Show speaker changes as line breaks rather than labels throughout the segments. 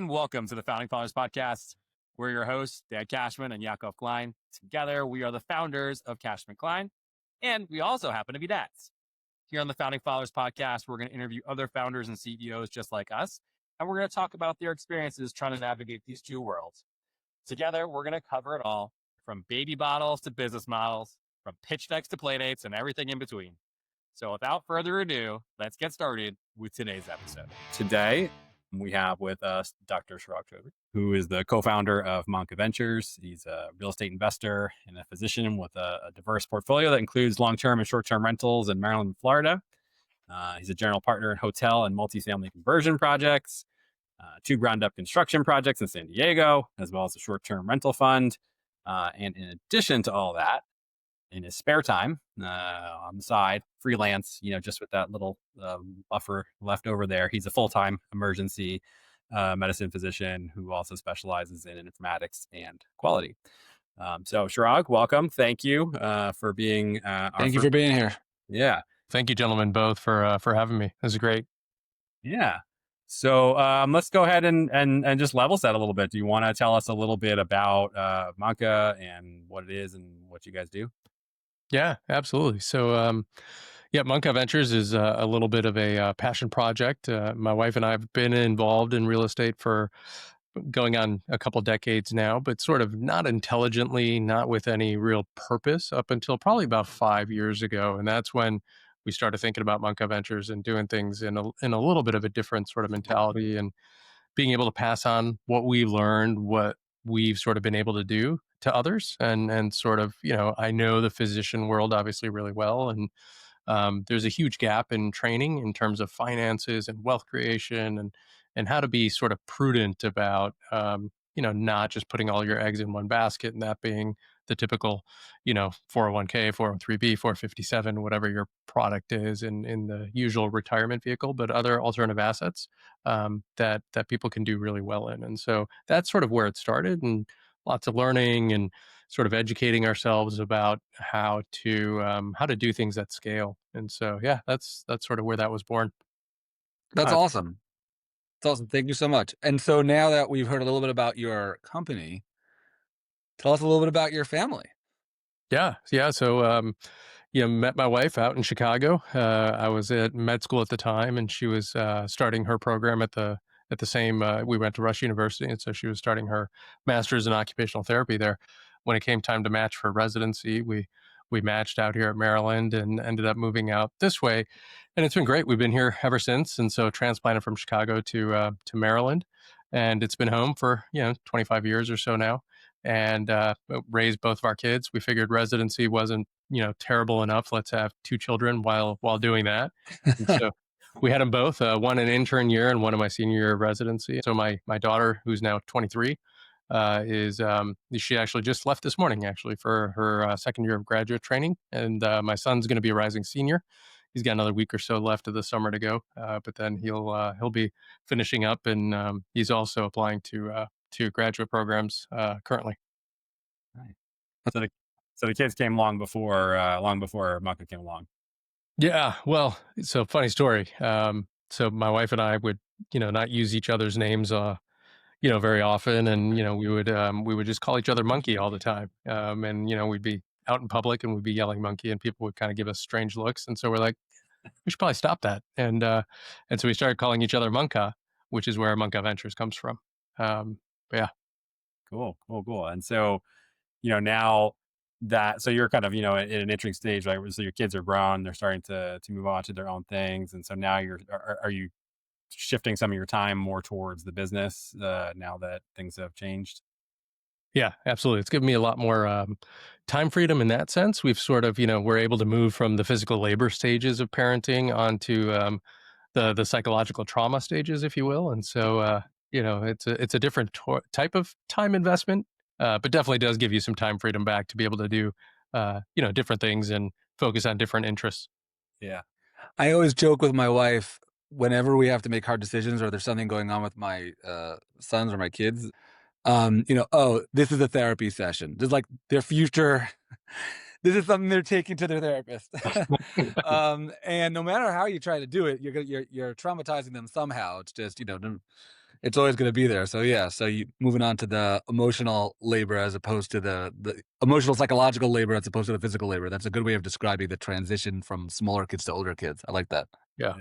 everyone. Welcome to the Founding Fathers Podcast. We're your hosts, Dad Cashman and Yaakov Klein. Together, we are the founders of Cashman Klein, and we also happen to be dads. Here on the Founding Fathers Podcast, we're going to interview other founders and CEOs just like us, and we're going to talk about their experiences trying to navigate these two worlds. Together, we're going to cover it all, from baby bottles to business models, from pitch decks to playdates, and everything in between. So without further ado, let's get started with today's episode. Today, we have with us Dr. Chirag Chaudhari, who is the co-founder of Manka Ventures. He's a real estate investor and a physician with a diverse portfolio that includes long-term and short-term rentals in Maryland and Florida. He's a general partner in hotel and multifamily conversion projects, 2 ground-up construction projects in San Diego, as well as a short-term rental fund. And in addition to all that, in his spare time, on the side, freelance, just with that little buffer left over there, he's a full-time emergency medicine physician who also specializes in informatics and quality. So Chirag, welcome. Thank you for being
Thank you for being here.
Yeah.
Thank you, gentlemen, both for having me. This is great.
Yeah. So let's go ahead and just level set a little bit. Do you want to tell us a little bit about Manka and what it is and what you guys do?
Yeah, absolutely. So, Manka Ventures is a little bit of a passion project. My wife and I have been involved in real estate for going on a couple decades now, but sort of not intelligently, not with any real purpose up until probably about 5 years ago. And that's when we started thinking about Manka Ventures and doing things in a little bit of a different sort of mentality and being able to pass on what we've learned, what we've sort of been able to do to others, and sort of, I know the physician world obviously really well, and there's a huge gap in training in terms of finances and wealth creation and how to be sort of prudent about not just putting all your eggs in one basket, and that being the typical 401k, 403b, 457, whatever your product is in the usual retirement vehicle, but other alternative assets that people can do really well in. And so that's sort of where it started, and lots of learning and sort of educating ourselves about how to do things at scale. And so, yeah, that's sort of where that was born.
That's awesome. That's awesome. Thank you so much. And so now that we've heard a little bit about your company, tell us a little bit about your family.
Yeah. So, met my wife out in Chicago. I was at med school at the time, and she was starting her program at the same. We went to Rush University, and so she was starting her master's in occupational therapy there. When it came time to match for residency, we matched out here at Maryland and ended up moving out this way, and it's been great. We've been here ever since, and so transplanted from Chicago to Maryland, and it's been home for 25 years or so now, and raised both of our kids. We figured residency wasn't terrible enough. Let's have 2 children while doing that. And so we had them both, one an intern year and one in my senior year of residency. So my daughter, who's now 23, she actually just left this morning actually for her second year of graduate training, and my son's going to be a rising senior. He's got another week or so left of the summer to go, but then he'll be finishing up, and he's also applying to graduate programs currently.
Nice. So the kids came long before Manka came along.
Yeah, well, so funny story. So my wife and I would not use each other's names very often, and we would just call each other monkey all the time, and we'd be out in public and we'd be yelling monkey, and people would kind of give us strange looks, and so we're like, we should probably stop that, and so we started calling each other Manka, which is where Manka Ventures comes from. Yeah.
Cool. And so now that, so you're kind of in an interesting stage, right? So your kids are grown, they're starting to move on to their own things, and so now are you shifting some of your time more towards the business now that things have changed?
Yeah, absolutely. It's given me a lot more time freedom in that sense. We've sort of, we're able to move from the physical labor stages of parenting onto the psychological trauma stages, if you will. And so, it's a different type of time investment, but definitely does give you some time freedom back to be able to do, different things and focus on different interests.
Yeah.
I always joke with my wife whenever we have to make hard decisions or there's something going on with my sons or my kids. This is a therapy session. Just like their future. This is something they're taking to their therapist. And no matter how you try to do it, you're traumatizing them somehow. It's just, it's always going to be there. So yeah, so you moving on to the emotional labor as opposed to the emotional psychological labor as opposed to the physical labor. That's a good way of describing the transition from smaller kids to older kids. I like that.
Yeah.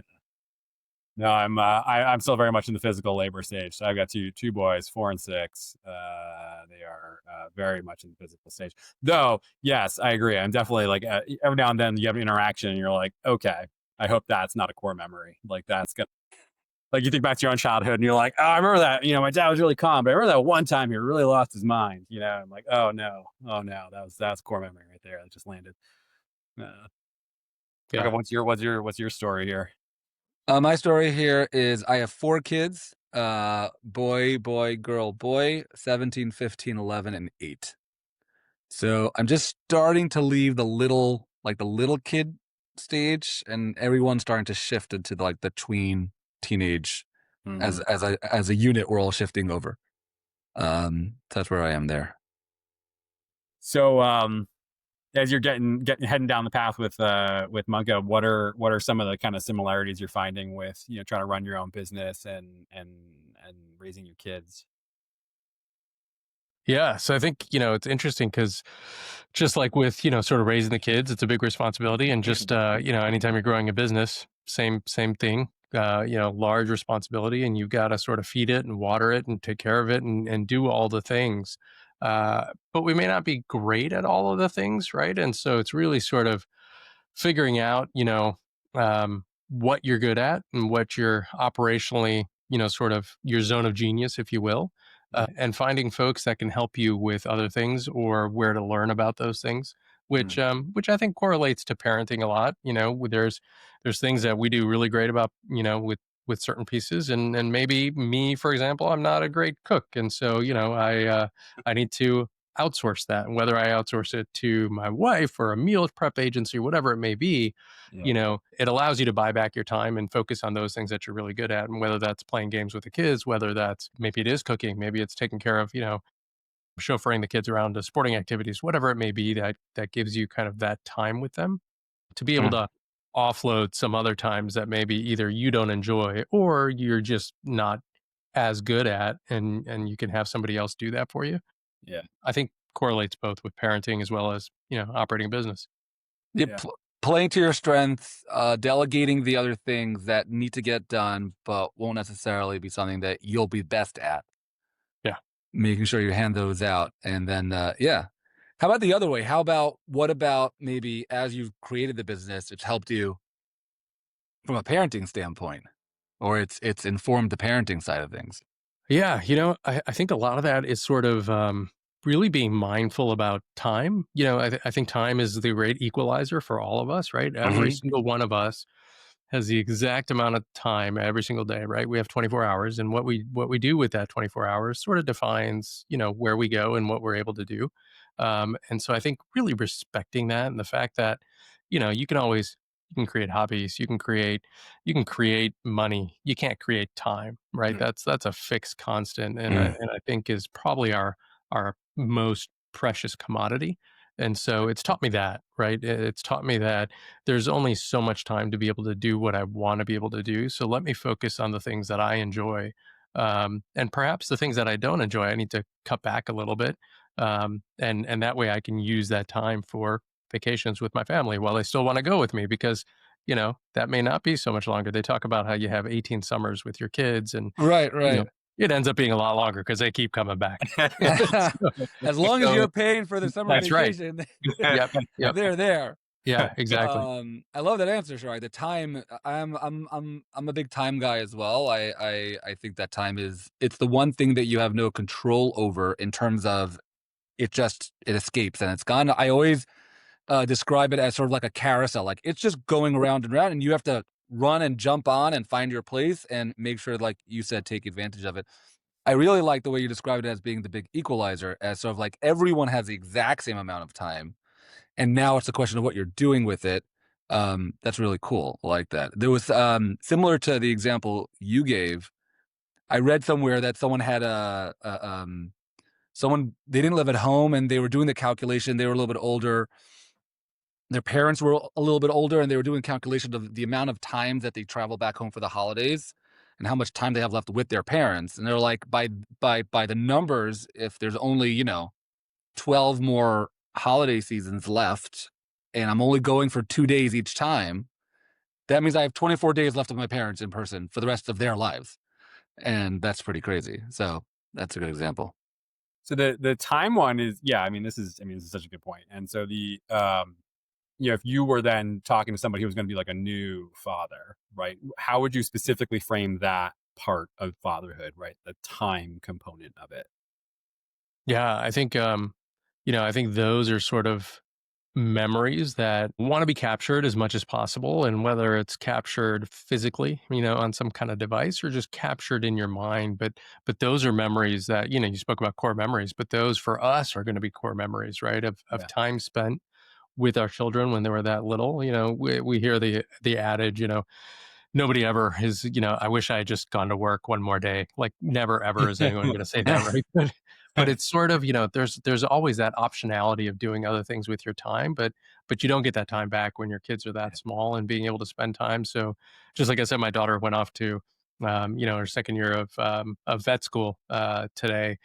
No, I'm still very much in the physical labor stage. So I've got two boys, 4 and 6. They are very much in the physical stage. Though, yes, I agree. I'm definitely like every now and then you have an interaction and you're like, okay, I hope that's not a core memory. Like that's gonna, like you think back to your own childhood and you're like, oh, I remember that. My dad was really calm, but I remember that one time he really lost his mind. I'm like, oh no, that's core memory right there. That just landed.
Yeah.
What's your story here?
My story here is I have 4 kids, boy, girl, boy, 17, 15, 11, and 8. So I'm just starting to leave the little kid stage, and everyone's starting to shift into the tween teenage.
Mhm.
As a unit, we're all shifting over. That's where I am there.
So, as you're heading down the path with Manka, what are some of the kind of similarities you're finding with trying to run your own business and raising your kids?
Yeah. So I think, it's interesting because just like with, sort of raising the kids, it's a big responsibility. And just, anytime you're growing a business, same thing, large responsibility, and you've got to sort of feed it and water it and take care of it and do all the things. But we may not be great at all of the things. Right. And so it's really sort of figuring out, what you're good at and what you're operationally, sort of your zone of genius, if you will, and finding folks that can help you with other things or where to learn about those things, which I think correlates to parenting a lot. There's things that we do really great about, with certain pieces, and maybe me, for example, I'm not a great cook, and so I need to outsource that. And whether I outsource it to my wife or a meal prep agency, whatever it may be, it allows you to buy back your time and focus on those things that you're really good at. And whether that's playing games with the kids, whether that's maybe it is cooking, maybe it's taking care of, chauffeuring the kids around to sporting activities, whatever it may be, that gives you kind of that time with them to be able to offload some other times that maybe either you don't enjoy or you're just not as good at, and you can have somebody else do that for you.
Yeah.
I think correlates both with parenting as well as, operating a business.
Yeah. Playing to your strengths, delegating the other things that need to get done, but won't necessarily be something that you'll be best at.
Yeah.
Making sure you hand those out. And then, yeah. How about the other way? What about maybe as you've created the business, it's helped you from a parenting standpoint, or it's informed the parenting side of things?
Yeah, I think a lot of that is sort of really being mindful about time. I think time is the great equalizer for all of us, right? Every single one of us has the exact amount of time every single day, right? We have 24 hours, and what we do with that 24 hours sort of defines, where we go and what we're able to do. And so I think really respecting that and the fact that, you can create hobbies, you can create money, you can't create time, right? That's a fixed constant, and I think is probably our most precious commodity. And so it's taught me that, right? It's taught me that there's only so much time to be able to do what I want to be able to do. So let me focus on the things that I enjoy. And perhaps the things that I don't enjoy, I need to cut back a little bit. And that way I can use that time for vacations with my family while they still want to go with me, because that may not be so much longer. They talk about how you have 18 summers with your kids, and
Right.
it ends up being a lot longer because they keep coming back.
As long as you're paying for the summer
That's right.
vacation,
Yep.
they're there.
Yeah, exactly.
I love that answer, Chirag. The time, I'm a big time guy as well. I think that time it's the one thing that you have no control over in terms of it escapes and it's gone. I always describe it as sort of like a carousel. Like it's just going around and around, and you have to run and jump on and find your place and make sure, like you said, take advantage of it. I really like the way you described it as being the big equalizer, as sort of like everyone has the exact same amount of time. And now it's a question of what you're doing with it. That's really cool. I like that. There was similar to the example you gave. I read somewhere that someone had they didn't live at home and they were doing the calculation. They were a little bit older. Their parents were a little bit older, and they were doing calculation of the amount of times that they travel back home for the holidays. and how much time they have left with their parents. And they're like, by the numbers, if there's only, 12 more holiday seasons left, and I'm only going for 2 days each time, that means I have 24 days left with my parents in person for the rest of their lives. And that's pretty crazy. So that's a good example.
So the time one is, yeah, this is such a good point. And so if you were then talking to somebody who was going to be like a new father, right? How would you specifically frame that part of fatherhood, right? The time component of it.
Yeah, I think I think those are sort of memories that want to be captured as much as possible, and whether it's captured physically, on some kind of device, or just captured in your mind. But those are memories that, you spoke about core memories, but those for us are going to be core memories, right? Of time spent with our children when they were that little. We hear the adage, nobody ever is, I wish I had just gone to work one more day. Like, never ever is anyone going to say that, right? But it's sort of, there's always that optionality of doing other things with your time, but you don't get that time back when your kids are that small and being able to spend time. So just like I said, my daughter went off to her second year of vet school today.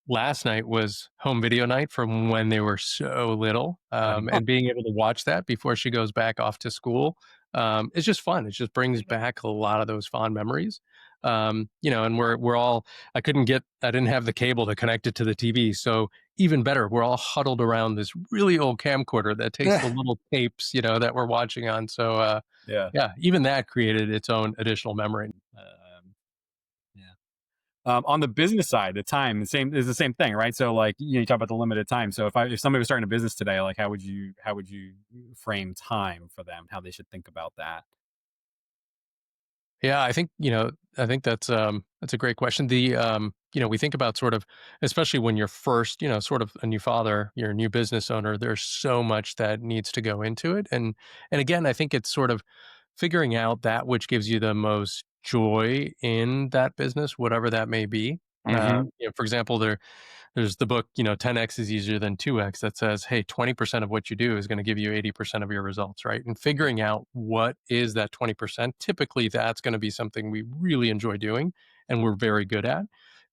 Last night was home video night from when they were so little, and being able to watch that before she goes back off to school, it's just fun. It just brings back a lot of those fond memories. And we're all, I didn't have the cable to connect it to the TV. So even better, we're all huddled around this really old camcorder that takes the little tapes, that we're watching on. So yeah, even that created its own additional memory.
On the business side, the time is the same thing, right? So like, you talk about the limited time. So if somebody was starting a business today, like how would you frame time for them? How they should think about that?
Yeah, I think that's a great question. We think about sort of, especially when you're first, sort of a new father, you're a new business owner, there's so much that needs to go into it. And again, I think it's sort of figuring out that which gives you the most joy in that business, whatever that may be. For example, there's the book, 10x is easier than 2x, that says, hey, 20% of what you do is going to give you 80% of your results, right? And figuring out what is that 20%, typically that's going to be something we really enjoy doing and we're very good at.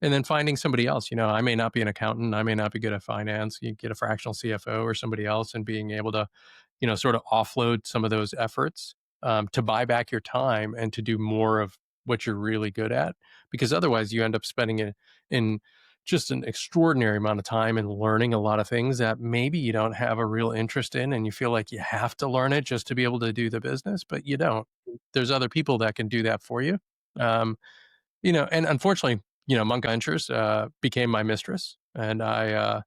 And then finding somebody else, I may not be an accountant, I may not be good at finance, you get a fractional CFO or somebody else, and being able to, sort of offload some of those efforts, to buy back your time and to do more of what you're really good at, because otherwise you end up spending it in just an extraordinary amount of time and learning a lot of things that maybe you don't have a real interest in, and you feel like you have to learn it just to be able to do the business, but you don't. There's other people that can do that for you. Um, and unfortunately, Manka Ventures became my mistress, and I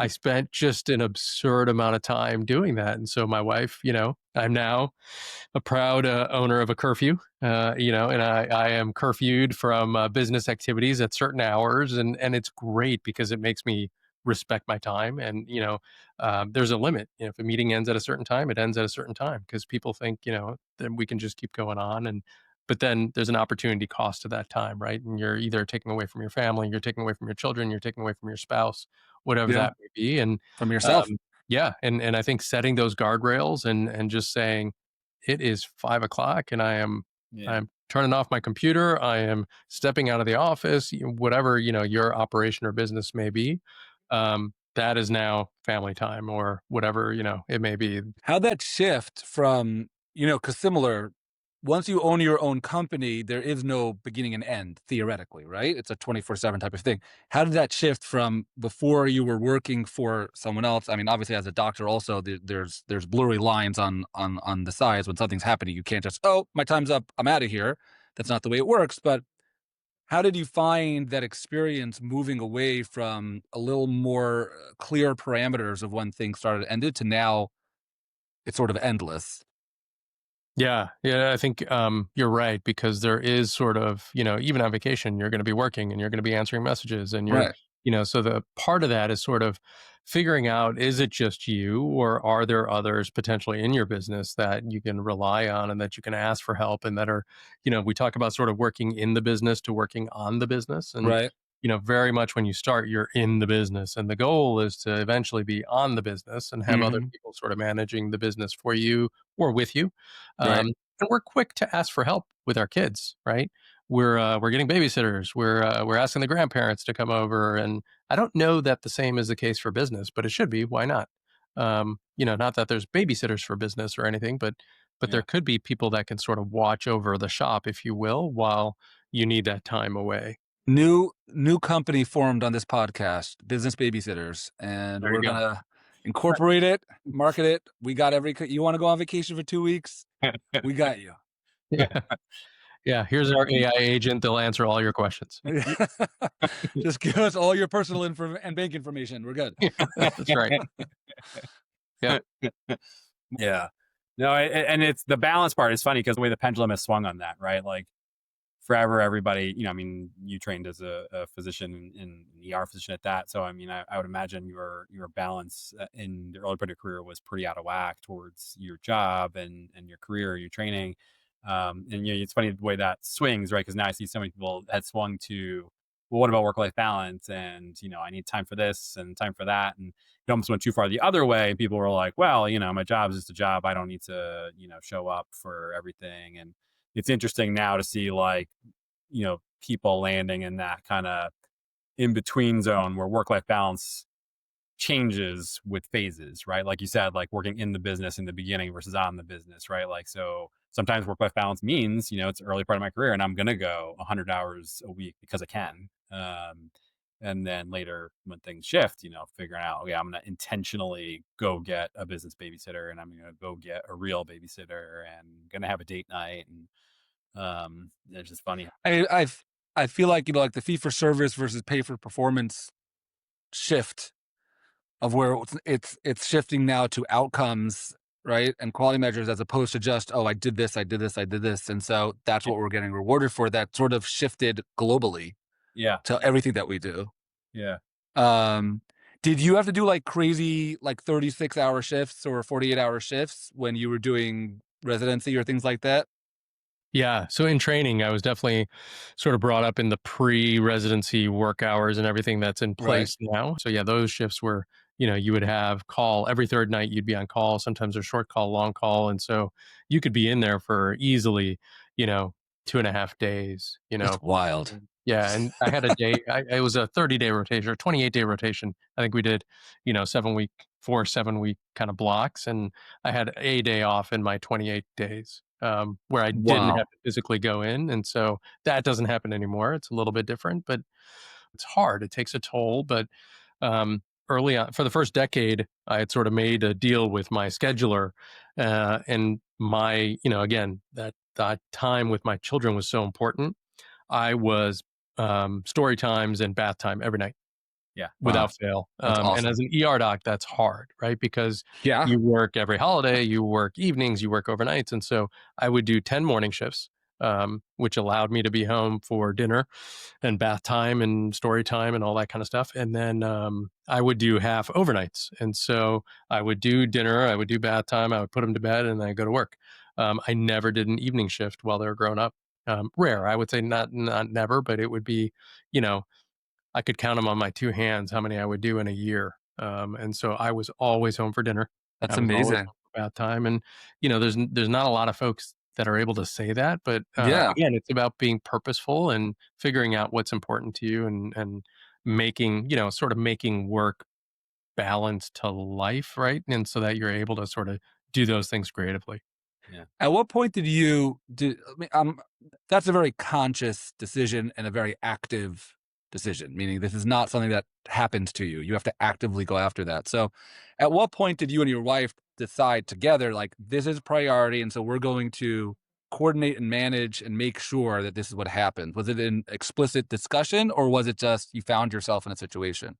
spent just an absurd amount of time doing that. And so my wife, I'm now a proud owner of a curfew, and I am curfewed from business activities at certain hours, and it's great because it makes me respect my time. And there's a limit. If a meeting ends at a certain time, it ends at a certain time, because people think then we can just keep going on. But then there's an opportunity cost to that time, right? And you're either taking away from your family, you're taking away from your children, you're taking away from your spouse, whatever that may be, and
from yourself.
yeah, and I think setting those guardrails and just saying, it is 5 o'clock and I'm turning off my computer. I am stepping out of the office, whatever, your operation or business may be. That is now family time, or whatever, it may be.
How'd that shift from, because similar, once you own your own company, there is no beginning and end, theoretically, right? It's a 24/7 type of thing. How did that shift from before you were working for someone else? Obviously, as a doctor, also there's blurry lines on the sides. When something's happening, you can't just, oh, my time's up, I'm out of here. That's not the way it works. But how did you find that experience moving away from a little more clear parameters of when things started and ended to now it's sort of endless?
Yeah, I think you're right, because there is sort of, even on vacation, you're going to be working and you're going to be answering messages, and you're,
Right.
so the part of that is sort of figuring out, is it just you, or are there others potentially in your business that you can rely on and that you can ask for help, and that are, we talk about sort of working in the business to working on the business. And
Right.
very much when you start, you're in the business, and the goal is to eventually be on the business and have other people sort of managing the business for you or with you.
Right.
And we're quick to ask for help with our kids, right? we're getting babysitters. We're asking the grandparents to come over, and I don't know that the same is the case for business, but it should be. Why not? Not that there's babysitters for business or anything, but there
Yeah.
could be people that can sort of watch over the shop, if you will, while you need that time away.
New company formed on this podcast, Business Babysitters, and
There you
we're
go.
gonna incorporate it, market it. We got you want to go on vacation for 2 weeks? We got you.
Yeah. Yeah. Here's our AI agent. They'll answer all your questions.
Just give us all your personal info and bank information. We're good.
That's right. Yeah.
Yeah. No, and it's the balance part is funny because the way the pendulum has swung on that, right? Like forever, everybody, I mean, you trained as a physician and an ER physician at that. So, I mean, I would imagine your balance in the early part of your career was pretty out of whack towards your job and your career, your training. And it's funny the way that swings, right? Because now I see so many people had swung to, well, what about work-life balance? And I need time for this and time for that, and it almost went too far the other way. And people were like, well, my job is just a job. I don't need to, show up for everything. And it's interesting now to see like, people landing in that kind of in between zone where work-life balance changes with phases, right? Like you said, like working in the business in the beginning versus on the business, right? Like, so sometimes work-life balance means, it's early part of my career and I'm going to go 100 hours a week because I can. And then later when things shift, figuring out, okay, I'm going to intentionally go get a business babysitter and I'm going to go get a real babysitter and going to have a date night. And it's just funny.
I feel like, like the fee for service versus pay for performance shift of where it's shifting now to outcomes, right? And quality measures as opposed to just, oh, I did this. And so that's what we're getting rewarded for. That sort of shifted globally to everything that we do.
Yeah.
Did you have to do like crazy, like 36-hour shifts or 48-hour shifts when you were doing residency or things like that?
Yeah. So in training, I was definitely sort of brought up in the pre-residency work hours and everything that's in place now. So yeah, those shifts were, you would have call every third night, you'd be on call. Sometimes a short call, long call. And so you could be in there for easily, 2.5 days,
That's wild.
Yeah. And I had a day, it was a 30-day rotation or 28-day rotation. I think we did, 7-week kind of blocks. And I had a day off in my 28 days where I didn't have to physically go in. And so that doesn't happen anymore. It's a little bit different, but it's hard. It takes a toll. But early on, for the first decade, I had sort of made a deal with my scheduler and my, again, that time with my children was so important. I was story times and bath time every night.
Yeah.
Without fail.
Awesome.
And as an ER doc, that's hard, right? Because you work every holiday, you work evenings, you work overnights. And so I would do 10 morning shifts, which allowed me to be home for dinner and bath time and story time and all that kind of stuff. And then I would do half overnights. And so I would do dinner, I would do bath time, I would put them to bed, and then I go to work. I never did an evening shift while they were growing up. Rare, I would say not never, but it would be, I could count them on my two hands how many I would do in a year. And so I was always home for dinner.
That's
I was always
amazing.
home for bath time. And, there's not a lot of folks that are able to say that. But again, it's about being purposeful and figuring out what's important to you and making, sort of making work balance to life, right? And so that you're able to sort of do those things creatively.
Yeah. At what point did you do? I mean, that's a very conscious decision and a very active decision, meaning this is not something that happens to you. You have to actively go after that. So at what point did you and your wife decide together, like, this is a priority, and so we're going to coordinate and manage and make sure that this is what happens? Was it an explicit discussion, or was it just you found yourself in a situation?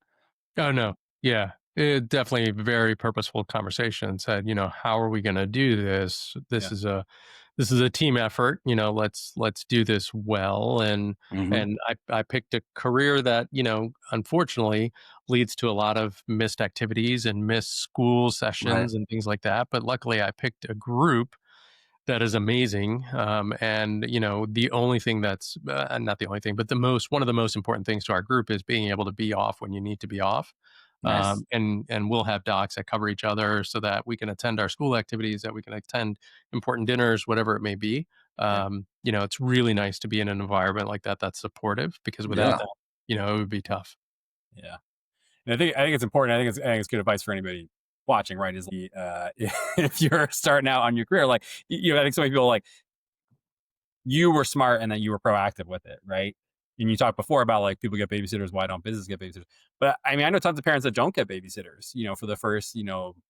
Oh, no. Yeah. It definitely very purposeful conversation. Said, how are we going to do this? This is a team effort. Let's do this well. And I picked a career that unfortunately leads to a lot of missed activities and missed school sessions and things like that. But luckily, I picked a group that is amazing. And the only thing that's not the only thing, but one of the most important things to our group is being able to be off when you need to be off.
Nice.
And we'll have docs that cover each other so that we can attend our school activities, that we can attend important dinners, whatever it may be. it's really nice to be in an environment like that that's supportive, because without
Yeah.
that, it would be tough.
Yeah. And I think it's important. I think it's good advice for anybody watching, right? Is if you're starting out on your career, like I think so many people like you were smart and that you were proactive with it, right? And you talked before about like people get babysitters, why don't businesses get babysitters? But I mean, I know tons of parents that don't get babysitters, for the first,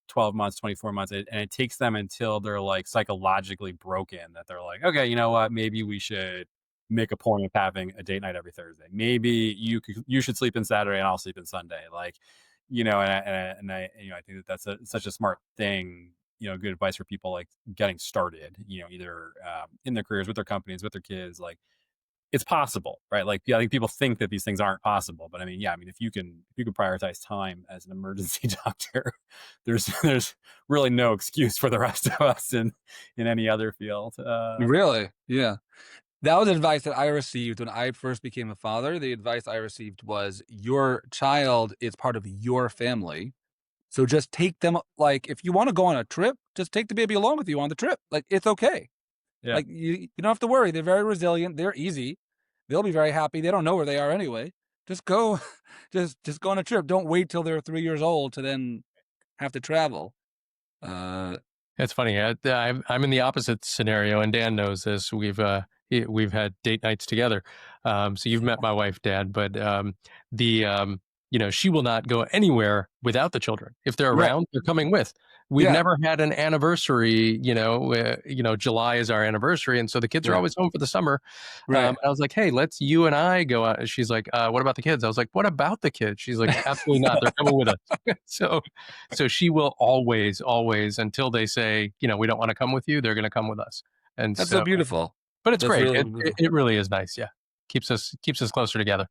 12 months, 24 months. And it takes them until they're like psychologically broken that they're like, okay, you know what? Maybe we should make a point of having a date night every Thursday. Maybe you should sleep in Saturday and I'll sleep in Sunday. Like, I think that's such a smart thing, good advice for people like getting started, either in their careers, with their companies, with their kids. Like it's possible, right? Like, yeah, I think people think that these things aren't possible, but I mean, yeah, I mean, if you can prioritize time as an emergency doctor, there's really no excuse for the rest of us in any other field.
Really? Yeah. That was advice that I received when I first became a father. The advice I received was your child is part of your family. So just take them, like, if you want to go on a trip, just take the baby along with you on the trip. Like, it's okay.
Yeah,
Like, you don't have to worry. They're very resilient. They're easy. They'll be very happy. They don't know where they are anyway. Just go, just go on a trip. Don't wait till they're 3 years old to then have to travel. Uh,
It's funny. I'm in the opposite scenario, and Dan knows this. We've had date nights together. So you've met my wife, Dad, but the she will not go anywhere without the children. If they're
right.
around, they're coming with. We've
Yeah.
never had an anniversary. July is our anniversary, and so the kids are
Right.
always home for the summer.
Right.
I was like, hey, let's you and I go out. And she's like, what about the kids? I was like, what about the kids? She's like, absolutely not. They're coming with us. So she will always, until they say, we don't want to come with you, they're going to come with us. And
That's so
so,
beautiful.
but it's
That's
great.
really
It really is nice. Yeah. Keeps us closer together.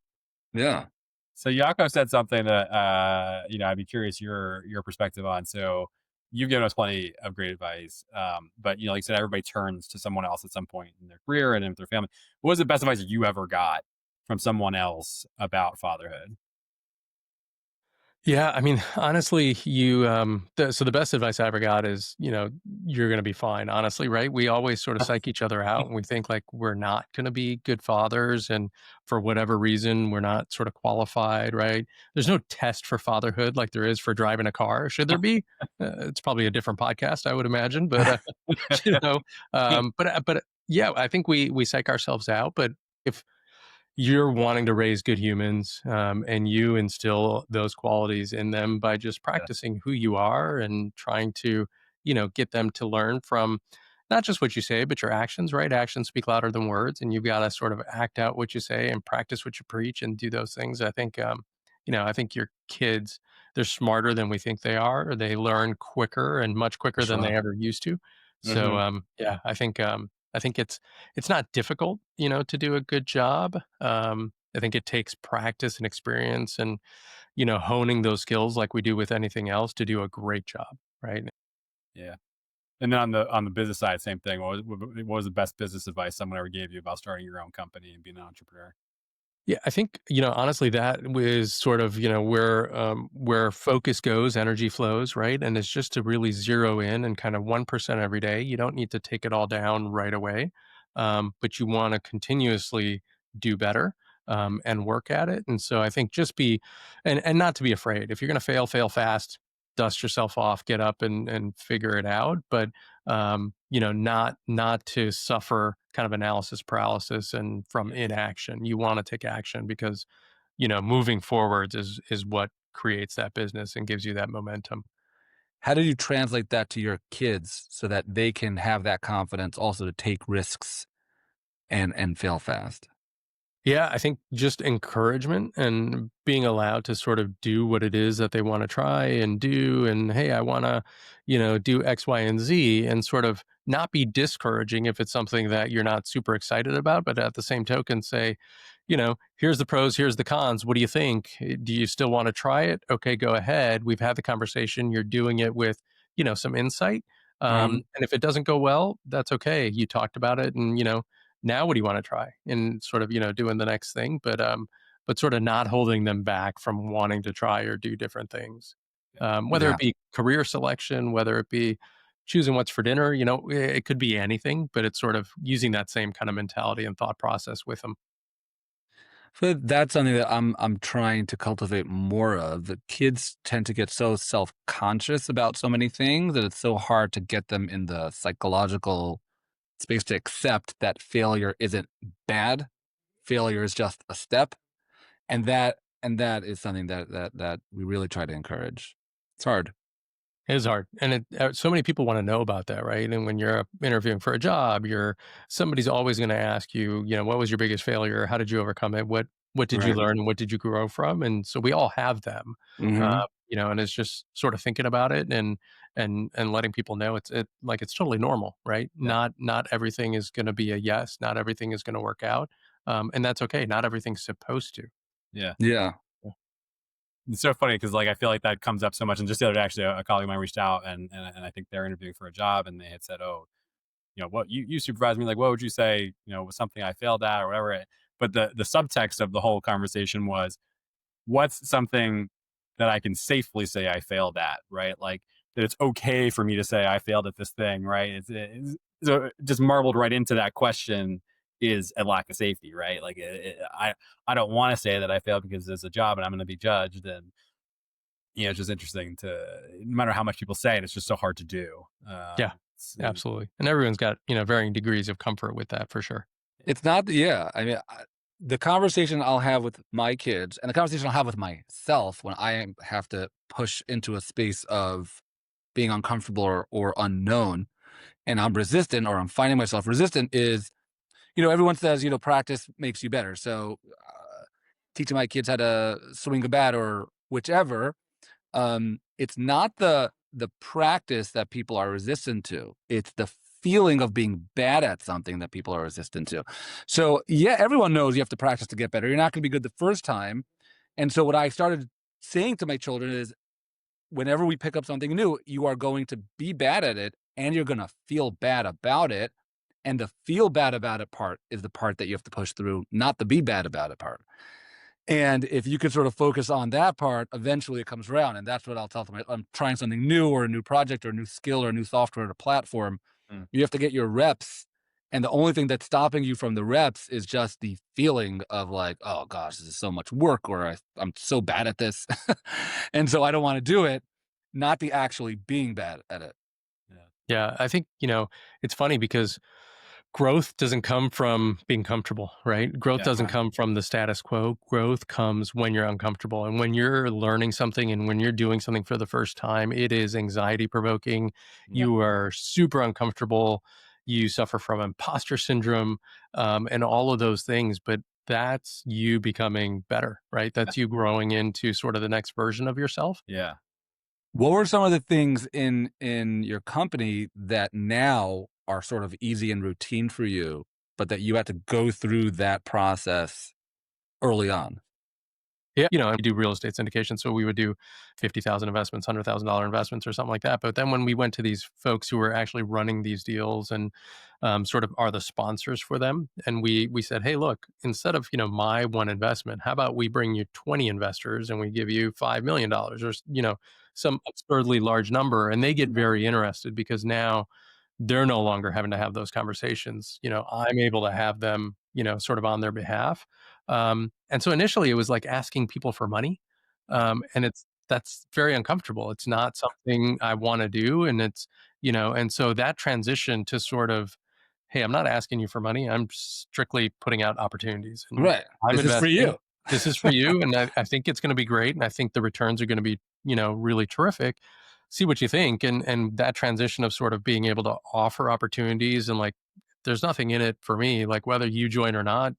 yeah.
so Yaakov said something that I'd be curious your perspective on. So you've given us plenty of great advice, but like you said, everybody turns to someone else at some point in their career and in their family. What was the best advice you ever got from someone else about fatherhood?
Yeah, I mean, honestly, so the best advice I ever got is, you're going to be fine, honestly, right? We always sort of psych each other out, and we think like we're not going to be good fathers. And for whatever reason, we're not sort of qualified, right? There's no test for fatherhood like there is for driving a car. Should there be? It's probably a different podcast, I would imagine. But, but yeah, I think we psych ourselves out. But if you're wanting to raise good humans, and you instill those qualities in them by just
Yeah,
practicing who you are and trying to get them to learn from not just what you say but your actions, right? Actions speak louder than words, and you've got to sort of act out what you say and practice what you preach and do those things. I think your kids, they're smarter than we think they are, or they learn quicker and much
For
quicker than they
sure.
ever used to. So
hmm
yeah, I think it's not difficult, to do a good job. I think it takes practice and experience and, honing those skills like we do with anything else to do a great job, right?
yeah. And then on the business side, same thing. What was the best business advice someone ever gave you about starting your own company and being an entrepreneur?
Yeah, I think, honestly, that was sort of, where focus goes, energy flows, right? And it's just to really zero in and kind of 1% every day. You don't need to take it all down right away, but you want to continuously do better, and work at it. And so I think just and not to be afraid. If you're going to fail, fail fast, dust yourself off, get up and figure it out. But not to suffer kind of analysis paralysis and from
Yeah.
inaction. You want to take action because, moving forwards is what creates that business and gives you that momentum.
How do you translate that to your kids so that they can have that confidence also to take risks and fail fast?
Yeah, I think just encouragement and being allowed to sort of do what it is that they want to try and do. And hey, I want to, do X, Y, and Z, and sort of not be discouraging if it's something that you're not super excited about, but at the same token, say, here's the pros, here's the cons. What do you think? Do you still want to try it? Okay, go ahead. We've had the conversation. You're doing it with, some insight.
Mhm.
And if it doesn't go well, that's okay. You talked about it, and now what do you want to try, and sort of doing the next thing, but sort of not holding them back from wanting to try or do different things,
Yeah.
whether it
Yeah.
be career selection, whether it be choosing what's for dinner. It could be anything, but it's sort of using that same kind of mentality and thought process with them.
So that's something that I'm trying to cultivate more of. The kids tend to get so self-conscious about so many things that it's so hard to get them in the psychological space to accept that failure isn't bad. Failure is just a step. And that is something that we really try to encourage. It's hard.
It is hard, and so many people want to know about that, right? And when you're interviewing for a job, somebody's always going to ask you, what was your biggest failure? How did you overcome it? What did you
Right.
learn? And what did you grow from? And so we all have them,
Hmm.
and it's just sort of thinking about it and letting people know it's totally normal, right?
Yeah.
Not everything is going to be a yes. Not everything is going to work out, and that's okay. Not everything's supposed to.
Yeah.
Yeah.
It's so funny because like I feel like that comes up so much. And just the other day, actually, a colleague of mine reached out and I think they're interviewing for a job, and they had said, "Oh, what you supervise me, like what would you say, was something I failed at or whatever." But the subtext of the whole conversation was, what's something that I can safely say I failed at, right? Like that it's okay for me to say I failed at this thing, right? So just marbled right into that question is a lack of safety, right? Like I don't want to say that I failed because it's a job and I'm going to be judged, and it's just interesting to, no matter how much people say it, it's just so hard to do.
Yeah, absolutely. And everyone's got varying degrees of comfort with that for sure.
It's not, yeah. I mean, the conversation I'll have with my kids and the conversation I'll have with myself when I have to push into a space of being uncomfortable or unknown and I'm resistant or I'm finding myself resistant is, everyone says, practice makes you better. So teaching my kids how to swing a bat or whichever, it's not the practice that people are resistant to. It's the feeling of being bad at something that people are resistant to. So yeah, everyone knows you have to practice to get better. You're not going to be good the first time. And so what I started saying to my children is, whenever we pick up something new, you are going to be bad at it and you're going to feel bad about it. And the feel bad about it part is the part that you have to push through, not the be bad about it part. And if you could sort of focus on that part, eventually it comes around. And that's what I'll tell them. I'm trying something new or a new project or a new skill or a new software or platform.
Mm.
You have to get your reps. And the only thing that's stopping you from the reps is just the feeling of like, oh gosh, this is so much work, or I'm so bad at this. And so I don't want to do it, not the actually being bad at it.
Yeah, I think, it's funny because growth doesn't come from being comfortable, right? Growth
Yeah.
doesn't come from the status quo. Growth comes when you're uncomfortable. And when you're learning something and when you're doing something for the first time, it is anxiety provoking.
Yeah.
You are super uncomfortable. You suffer from imposter syndrome, and all of those things. But that's you becoming better, right? That's you growing into sort of the next version of yourself.
Yeah.
What were some of the things in your company that now are sort of easy and routine for you, but that you had to go through that process early on?
Yeah, and we do real estate syndication, so we would do 50,000 investments, $100,000 investments, or something like that. But then when we went to these folks who were actually running these deals and sort of are the sponsors for them, and we said, hey, look, instead of my one investment, how about we bring you 20 investors and we give you $5 million, or some absurdly large number, and they get very interested because now they're no longer having to have those conversations. I'm able to have them, sort of on their behalf. And so initially it was like asking people for money. And that's very uncomfortable. It's not something I want to do. And and so that transition to sort of, hey, I'm not asking you for money. I'm strictly putting out opportunities and
Right.
I'm
This is for
investing.
you.
This is for you. And I think it's going to be great. And I think the returns are going to be, really terrific. See what you think. And that transition of sort of being able to offer opportunities and like, there's nothing in it for me, like whether you join or not,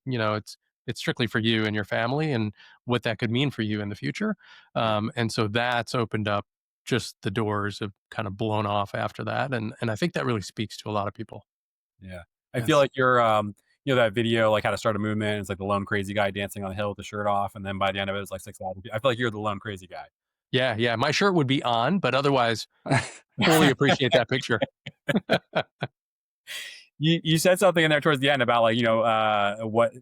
it's strictly for you and your family and what that could mean for you in the future. And so that's opened up just the doors have kind of blown off after that. And I think that really speaks to a lot of people.
Yeah. I feel like you're, that video, like how to start a movement. It's like the lone crazy guy dancing on the hill with the shirt off. And then by the end of it, it's like 6,000 people. I feel like you're the lone crazy guy.
Yeah. Yeah. My shirt would be on, but otherwise fully appreciate that picture.
You said something in there towards the end about like, what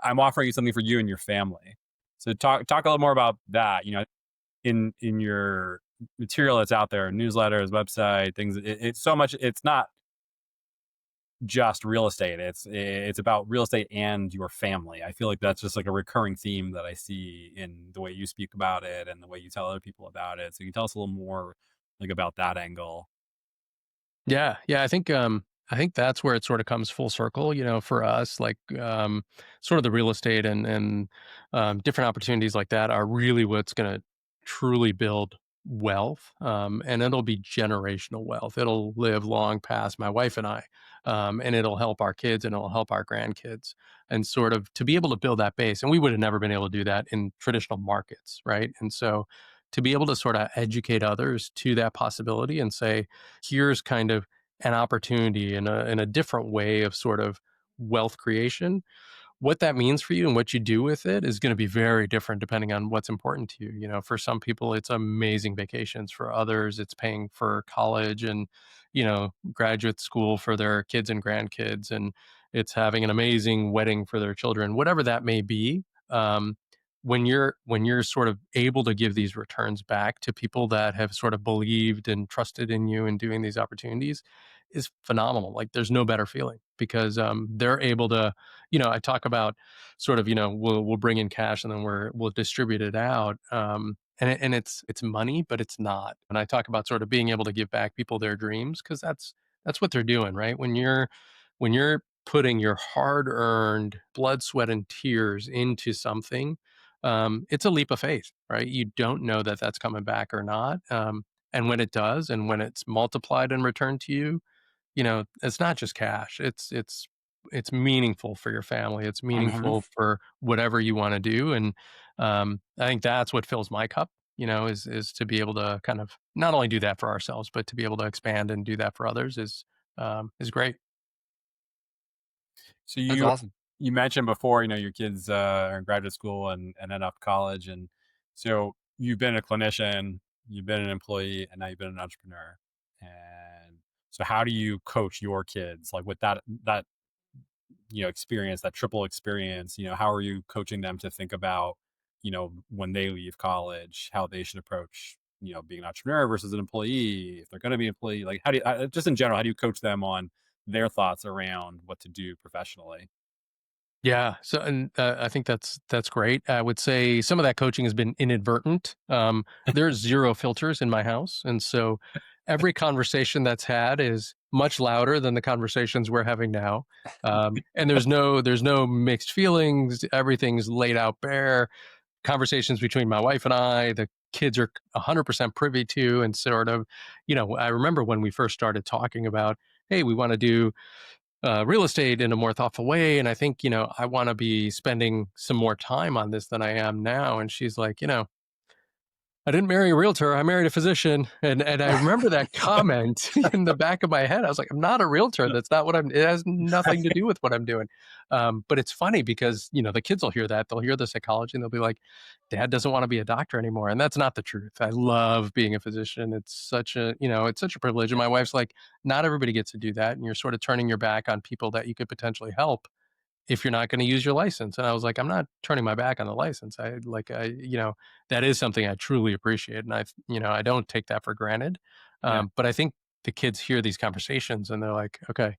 I'm offering you something for you and your family. So talk a little more about that, in your material that's out there, newsletters, website, things. It's so much. It's not just real estate. It's about real estate and your family. I feel like that's just like a recurring theme that I see in the way you speak about it and the way you tell other people about it. So you can tell us a little more like about that angle.
Yeah, yeah. I think that's where it sort of comes full circle. For us, like sort of the real estate and different opportunities like that are really what's going to truly build wealth, and it'll be generational wealth. It'll live long past my wife and I, and it'll help our kids and it'll help our grandkids, and sort of to be able to build that base. And we would have never been able to do that in traditional markets, right? And so to be able to sort of educate others to that possibility and say, here's kind of an opportunity in a different way of sort of wealth creation. What that means for you and what you do with it is going to be very different depending on what's important to you. For some people, it's amazing vacations. For others, it's paying for college and, graduate school for their kids and grandkids. And it's having an amazing wedding for their children, whatever that may be. When you're sort of able to give these returns back to people that have sort of believed and trusted in you and doing these opportunities is phenomenal. Like there's no better feeling because they're able to, I talk about sort of, we'll bring in cash and then we'll distribute it out. And it's money, but it's not. And I talk about sort of being able to give back people their dreams because that's what they're doing, right? When you're putting your hard-earned blood, sweat, and tears into something, it's a leap of faith, right? You don't know that that's coming back or not. And when it does, and when it's multiplied and returned to you, it's not just cash. It's meaningful for your family. It's
Mhm.
meaningful for whatever you want to do. And I think that's what fills my cup. Is to be able to kind of not only do that for ourselves, but to be able to expand and do that for others is great.
So
That's awesome.
you mentioned before, your kids are in graduate school and then up college, and so you've been a clinician, you've been an employee, and now you've been an entrepreneur. And so, how do you coach your kids like with that experience, that triple experience? How are you coaching them to think about when they leave college, how they should approach being an entrepreneur versus an employee if they're going to be an employee? Like, how do you just in general, how do you coach them on their thoughts around what to do professionally?
Yeah. So, and I think that's great. I would say some of that coaching has been inadvertent. There's zero filters in my house, and so every conversation that's had is much louder than the conversations we're having now. And there's no mixed feelings. Everything's laid out bare. Conversations between my wife and I, the kids are 100% privy to, and sort of, I remember when we first started talking about, hey, we want to do real estate in a more thoughtful way. And I think, I want to be spending some more time on this than I am now. And she's like, I didn't marry a realtor. I married a physician. And I remember that comment in the back of my head. I was like, I'm not a realtor. That's not what it has nothing to do with what I'm doing. But it's funny because, the kids will hear that. They'll hear the psychology and they'll be like, Dad doesn't want to be a doctor anymore. And that's not the truth. I love being a physician. It's such a privilege. And my wife's like, not everybody gets to do that. And you're sort of turning your back on people that you could potentially help if you're not going to use your license. And I was like, I'm not turning my back on the license. That is something I truly appreciate. And I don't take that for granted.
Yeah.
But I think the kids hear these conversations and they're like, okay,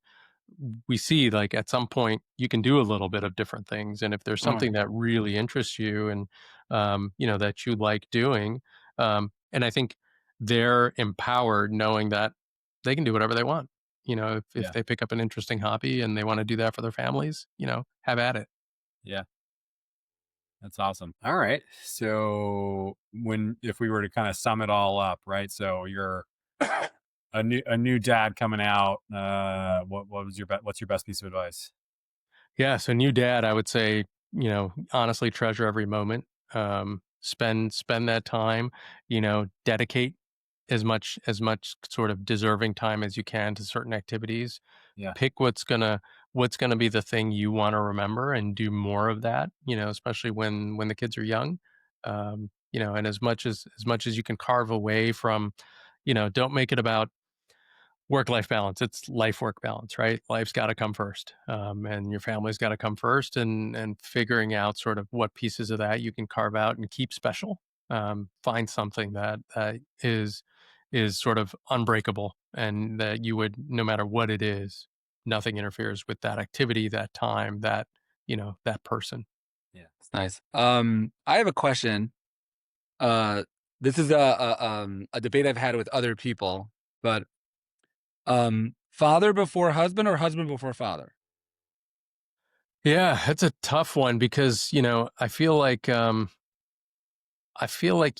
we see like at some point you can do a little bit of different things. And if there's something that really interests you and, that you like doing, and I think they're empowered knowing that they can do whatever they want. If
Yeah.
they pick up an interesting hobby and they want to do that for their families, have at it.
Yeah. That's awesome. All right. So if we were to kind of sum it all up, right? So you're a new dad coming out. What's your best piece of advice?
Yeah. So new dad, I would say, honestly treasure every moment. Spend that time, dedicate as much sort of deserving time as you can to certain activities.
Yeah.
Pick what's gonna be the thing you want to remember and do more of that, especially when the kids are young. And as much as you can carve away from, don't make it about work-life balance. It's life-work balance, right? Life's got to come first, and your family's got to come first, and figuring out sort of what pieces of that you can carve out and keep special, find something that is sort of unbreakable, and that you would, no matter what it is, nothing interferes with that activity, that time, that that person.
Yeah, it's nice. I have a question. Uh, this is a debate I've had with other people, but father before husband or husband before father?
Yeah, it's a tough one because I feel like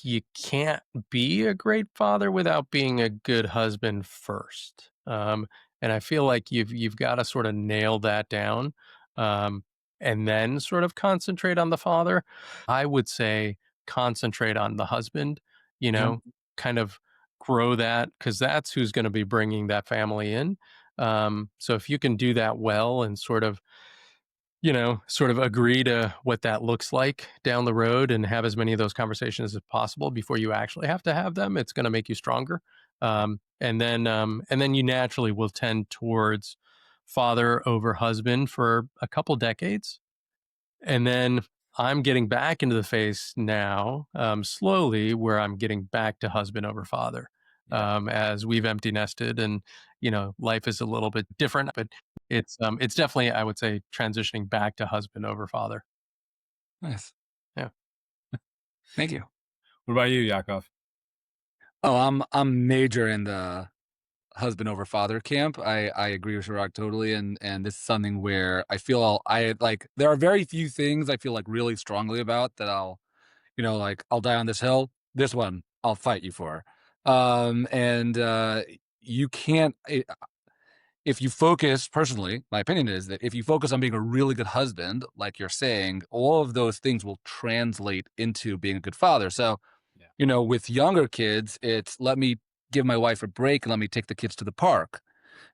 you can't be a great father without being a good husband first. And I feel like you've got to sort of nail that down, um, and then sort of concentrate on the father. I would say concentrate on the husband. You
Okay.
know, kind of grow that, because that's who's going to be bringing that family in. So if you can do that well and sort of agree to what that looks like down the road and have as many of those conversations as possible before you actually have to have them, it's going to make you stronger. And then you naturally will tend towards father over husband for a couple decades. And then I'm getting back into the phase now, slowly, where I'm getting back to husband over father,
Yeah.
as we've empty nested, and life is a little bit different, but it's definitely, I would say, transitioning back to husband over father.
Nice.
Yeah.
Thank you.
What about you, Yaakov?
Oh, I'm major in the husband over father camp. I agree with Chirag totally, and this is something where I feel I like there are very few things I feel like really strongly about that like I'll die on this hill. This one I'll fight you for. And you can't if you focus personally, my opinion is that if you focus on being a really good husband, like you're saying, all of those things will translate into being a good father. So,
Yeah.
with younger kids, it's let me give my wife a break and let me take the kids to the park.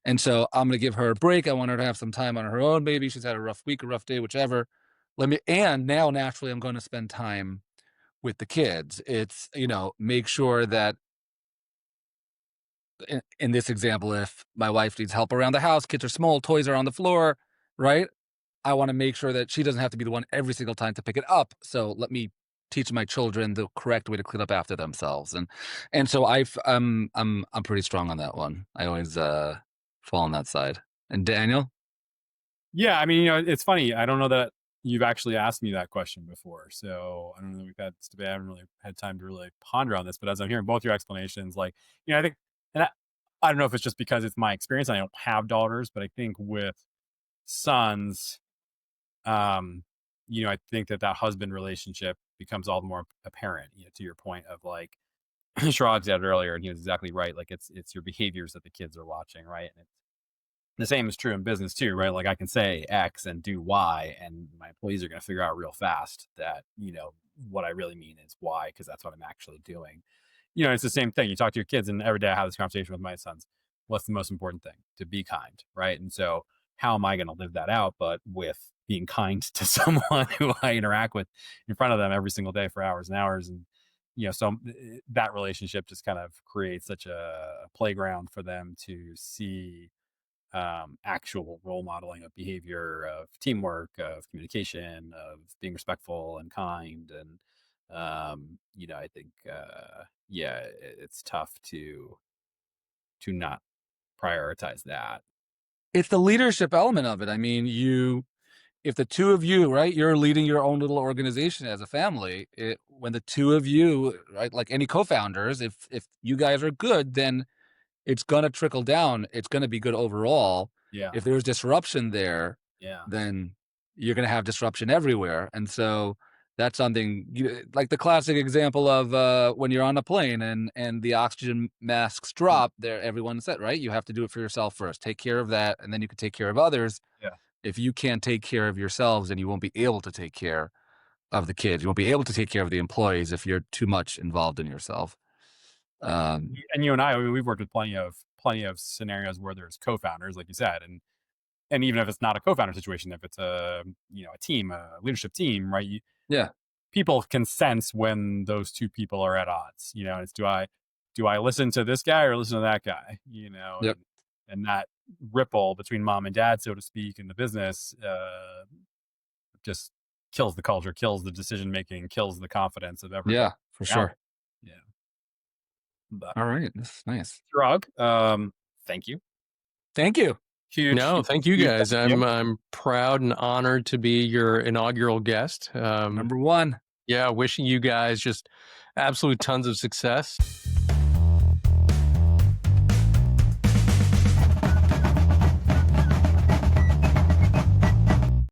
And so I'm going to give her a break. I want her to have some time on her own. Maybe she's had a rough week, a rough day, whichever. And now naturally I'm going to spend time with the kids. It's, make sure that in this example, if my wife needs help around the house, kids are small, toys are on the floor, right? I want to make sure that she doesn't have to be the one every single time to pick it up. So let me teach my children the correct way to clean up after themselves. And so I'm pretty strong on that one. I always fall on that side. And Daniel?
Yeah, I mean, it's funny. I don't know that you've actually asked me that question before, so I don't know that we've had this debate. I haven't really had time to really ponder on this, but as I'm hearing both your explanations, like, I think, and I don't know if it's just because it's my experience. I don't have daughters, but I think with sons, um, I think that husband relationship becomes all the more apparent. To your point of like Shrog said earlier, and he was exactly right. Like it's your behaviors that the kids are watching, right? And the same is true in business too, right? Like I can say X and do Y, and my employees are going to figure out real fast that, what I really mean is Y, because that's what I'm actually doing. It's the same thing. You talk to your kids, and every day I have this conversation with my sons. What's the most important thing? To be kind, right? And so, how am I going to live that out? But with being kind to someone who I interact with in front of them every single day for hours and hours. And, so that relationship just kind of creates such a playground for them to see actual role modeling of behavior, of teamwork, of communication, of being respectful and kind. And, I think, yeah, it's tough to not prioritize that.
It's the leadership element of it. I mean, if the two of you, right, you're leading your own little organization as a family, when the two of you, right, like any co-founders, if you guys are good, then it's gonna trickle down. It's gonna be good overall.
Yeah.
If there's disruption there,
Yeah.
then you're gonna have disruption everywhere. And so that's something like the classic example of when you're on a plane and the oxygen masks drop, there everyone's set, right? You have to do it for yourself first. Take care of that, and then you can take care of others.
Yeah.
If you can't take care of yourselves, then you won't be able to take care of the kids. You won't be able to take care of the employees if you're too much involved in yourself.
And you and I mean, we've worked with plenty of scenarios where there's co-founders, like you said, and even if it's not a co-founder situation, if it's a team, a leadership team, right?
yeah.
People can sense when those two people are at odds. It's do I listen to this guy or listen to that guy?
Yep.
And that ripple between mom and dad, so to speak, in the business, just kills the culture, kills the decision making, kills the confidence of everybody.
Yeah. For sure.
Yeah. But,
All right. That's nice.
Chirag, thank you.
Thank you.
Huge.
No, thank you
huge
guys.
thank you.
I'm proud and honored to be your inaugural guest.
Number one.
Yeah, wishing you guys just absolute tons of success.